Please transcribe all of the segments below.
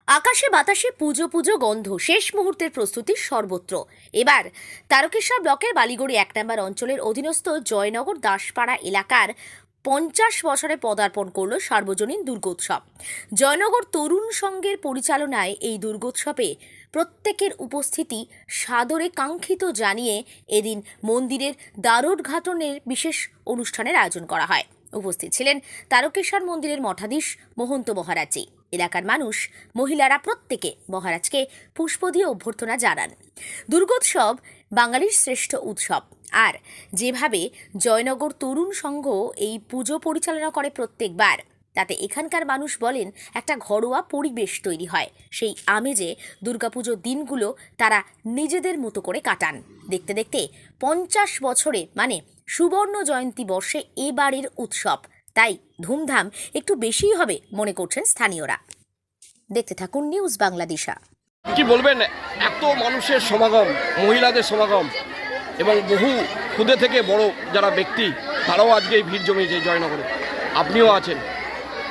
আকাশে বাতাসে পুজো পুজো গন্ধ, শেষ মুহূর্তের প্রস্তুতি সর্বত্র। এবার তারকেশ্বর ব্লকের বালিগড়ি ১ নম্বর অঞ্চলের অধীনস্থ জয়নগর দাসপাড়া এলাকার ৫০ বছরে পদার্পণ করল সার্বজনীন দুর্গোৎসব। জয়নগর তরুণ সংঘের পরিচালনায় এই দুর্গোৎসবে প্রত্যেকের উপস্থিতি সাদরে কাঙ্ক্ষিত জানিয়ে এদিন মন্দিরের দ্বারোদ্ঘাটনের বিশেষ অনুষ্ঠানের আয়োজন করা হয়। উপস্থিত ছিলেন তারকেশ্বর মন্দিরের মঠাধীশ মহন্ত মহারাজজি। এলাকার মানুষ, মহিলারা প্রত্যেকে মহারাজকে পুষ্প দিয়ে অভ্যর্থনা জানান। দুর্গোৎসব বাঙালির শ্রেষ্ঠ উৎসব, আর যেভাবে জয়নগর তরুণ সংঘ এই পুজো পরিচালনা করে প্রত্যেকবার, তাতে এখানকার মানুষ বলেন একটা ঘরোয়া পরিবেশ তৈরি হয়। সেই আমেজে দুর্গাপুজোর দিনগুলো তারা নিজেদের মতো করে কাটান। দেখতে দেখতে ৫০ বছরে মানে সুবর্ণ জয়ন্তী বর্ষে এবারের উৎসব, তাই ধুমধাম একটু বেশিই হবে মনে করছেন স্থানীয়রা। দেখতে থাকুন নিউজ বাংলাদেশা। কি বলবেন, এত মানুষের সমাগম, মহিলাদের সমাগম এবং বহু ক্ষুদে থেকে বড় যারা ব্যক্তি তারাও আজকে এই ভিড় জমিয়েছে জয়নগরে, আপনিও আছেন।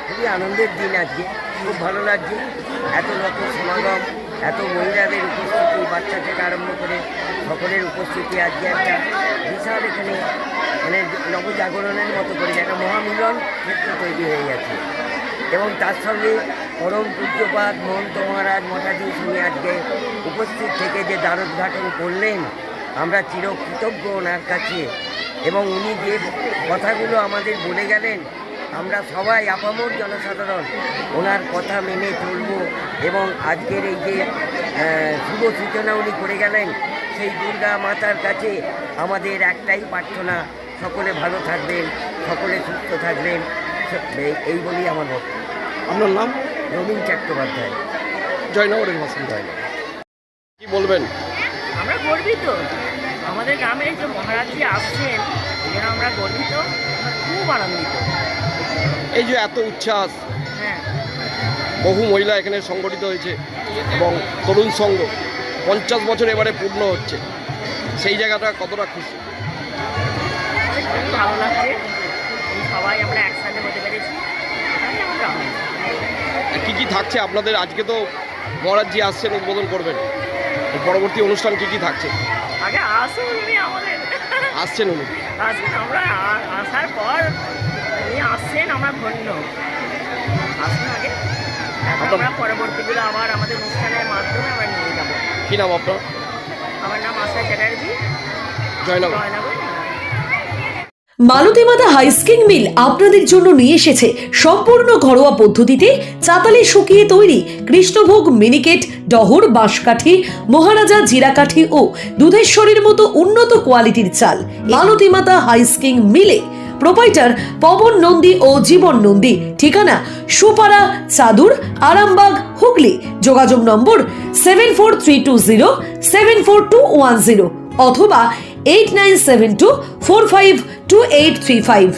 খুবই আনন্দের দিন আজকে, খুব ভালো লাগছে। এত লোকের সমাগম, এত মহিলাদের উপস্থিতি, বাচ্চা থেকে আরম্ভ করে সকলের উপস্থিতি আজকে একটা বিশাল এখানে মানে নবজাগরণের মতো করে একটা মহামিলন ক্ষেত্র তৈরি হয়ে গেছে। এবং তার সঙ্গে পরম পূজ্যপাদ মহন্ত মহারাজ মঠাধীশ উনি আজকে উপস্থিত থেকে যে দ্বারোদ্ঘাটন করলেন, আমরা চিরকৃতজ্ঞ ওনার কাছে। এবং উনি যে কথাগুলো আমাদের বলে গেলেন, আমরা সবাই আপামর জনসাধারণ ওনার কথা মেনে চলব। এবং আজকের এই যে শুভ সূচনা উনি করে গেলেন, সেই দুর্গা মাতার কাছে আমাদের একটাই প্রার্থনা, সকলে ভালো থাকবেন, সকলে সুস্থ থাকবেন, এই বলেই আমার বক্তব্য। আপনার নাম? রবীন চট্টোপাধ্যায়, জয়নগরের বাসিন্দা। কি বলবেন? আমরা গর্বিত, আমাদের গ্রামে যে মহারাজজি আসছেন এজন্য আমরা গর্বিত, খুব আনন্দিত। এই যে এত উচ্ছ্বাস, হ্যাঁ, বহু মহিলা এখানে সংগঠিত হয়েছে এবং তরুণ সংঘ ৫০ বছর এবারে পূর্ণ হচ্ছে, সেই জায়গাটা কতটা খুশি? খুব ভালো লাগছে, সবাই আমরা একসাথে হতে পেরেছি, এটাই আমার আনন্দ। কি কি থাকছে আপনাদের? আজকে তো মহারাজজি আসছেন, উদ্বোধন করবেন, পরবর্তী অনুষ্ঠান কি কি থাকছে? আগে আসুন উনি, আমাদের আসছেন উনি, আসুন, আমরা আসার পর উনি আসছেন, আমরা ধন্য। আসুন আগে, আমরা পরবর্তীগুলো আবার আমাদের অনুষ্ঠানের মাধ্যমে আমরা নিয়ে যাবো। কি নাম আপনার? আমার নাম আশা চ্যাটার্জি, জয়নগর। জয়নগর। মালতী মাতা হাইস্কিং মিল আপনাদের জন্য নিয়ে এসেছে সম্পূর্ণ ঘরোয়া পদ্ধতিতে চাতালে শুকিয়ে তৈরি কৃষ্ণভোগ মিনিকেট, ডহর, বাঁশকাঠি, মহারাজা জিরাকাঠি ও দুধেশ্বরীর মতো উন্নত কোয়ালিটির চাল। মালতী মাতা হাইস্কিং মিলে প্রোপাইটার পবন নন্দী ও জীবন নন্দী। ঠিকানা সুপারা, চাদুর, আরামবাগ, হুগলি। যোগাযোগ নম্বর 7432074210 অথবা 8972452835।